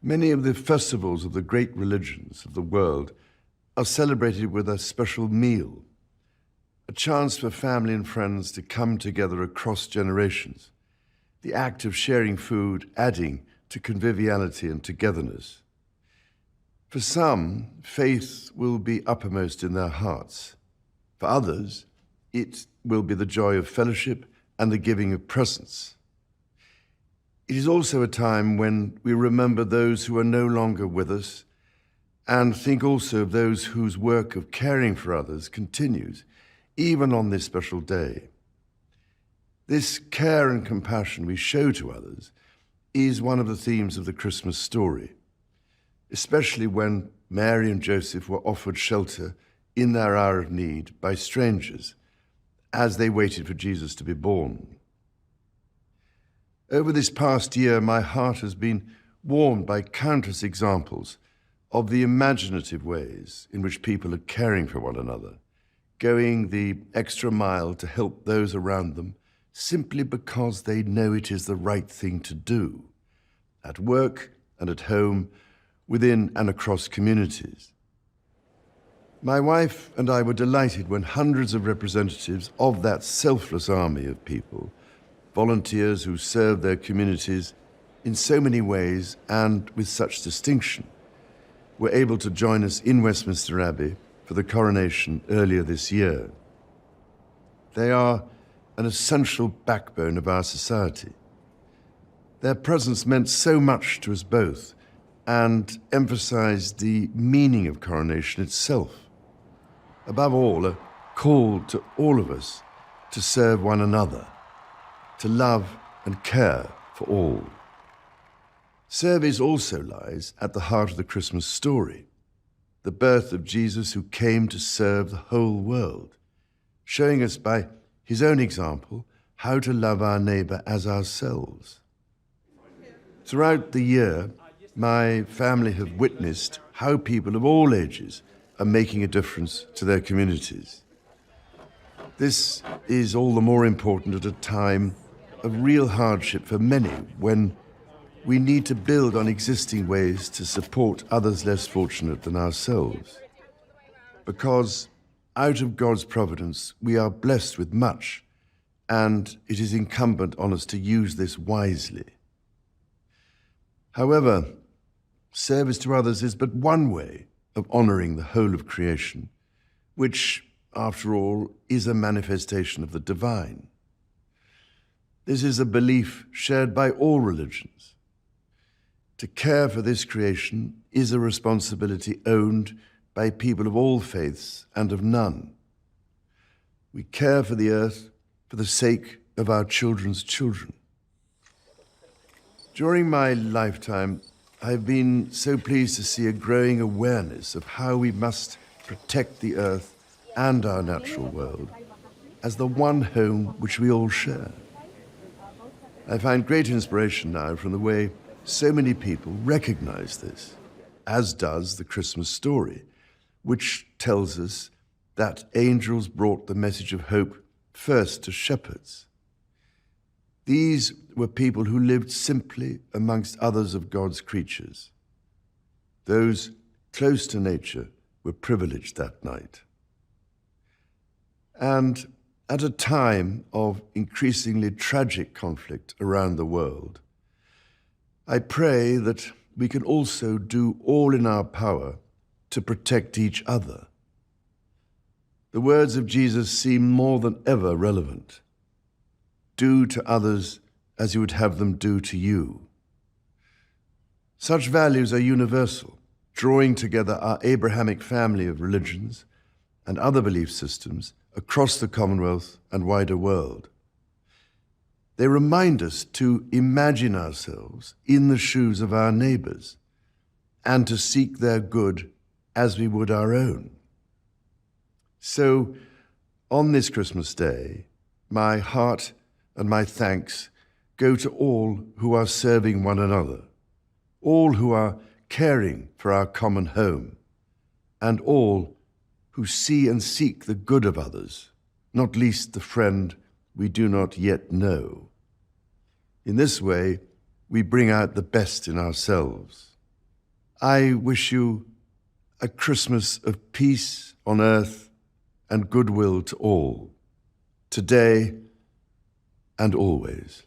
Many of the festivals of the great religions of the world are celebrated with a special meal, a chance for family and friends to come together across generations, the act of sharing food adding to conviviality and togetherness. For some, faith will be uppermost in their hearts. For others, it will be the joy of fellowship and the giving of presents. It is also a time when we remember those who are no longer with us and think also of those whose work of caring for others continues, even on this special day. This care and compassion we show to others is one of the themes of the Christmas story, especially when Mary and Joseph were offered shelter in their hour of need by strangers as they waited for Jesus to be born. Over this past year, my heart has been warmed by countless examples of the imaginative ways in which people are caring for one another, going the extra mile to help those around them simply because they know it is the right thing to do, at work and at home, within and across communities. My wife and I were delighted when hundreds of representatives of that selfless army of people, volunteers who serve their communities in so many ways and with such distinction, were able to join us in Westminster Abbey for the coronation earlier this year. They are an essential backbone of our society. Their presence meant so much to us both and emphasized the meaning of coronation itself. Above all, a call to all of us to serve one another, to love and care for all. Service also lies at the heart of the Christmas story, the birth of Jesus who came to serve the whole world, showing us by his own example how to love our neighbor as ourselves. Throughout the year, my family have witnessed how people of all ages are making a difference to their communities. This is all the more important at a time of real hardship for many, when we need to build on existing ways to support others less fortunate than ourselves. Because out of God's providence, we are blessed with much, and it is incumbent on us to use this wisely. However, service to others is but one way of honoring the whole of creation, which, after all, is a manifestation of the divine. This is a belief shared by all religions. To care for this creation is a responsibility owned by people of all faiths and of none. We care for the earth for the sake of our children's children. During my lifetime, I've been so pleased to see a growing awareness of how we must protect the earth and our natural world as the one home which we all share. I find great inspiration now from the way so many people recognize this, as does the Christmas story, which tells us that angels brought the message of hope first to shepherds. These were people who lived simply amongst others of God's creatures. Those close to nature were privileged that night. And at a time of increasingly tragic conflict around the world, I pray that we can also do all in our power to protect each other. The words of Jesus seem more than ever relevant. Do to others as you would have them do to you. Such values are universal, drawing together our Abrahamic family of religions and other belief systems across the Commonwealth and wider world. They remind us to imagine ourselves in the shoes of our neighbors and to seek their good as we would our own. So, on this Christmas Day, my heart and my thanks go to all who are serving one another, all who are caring for our common home, and all who see and seek the good of others, not least the friend we do not yet know. In this way, we bring out the best in ourselves. I wish you a Christmas of peace on earth and goodwill to all, today and always.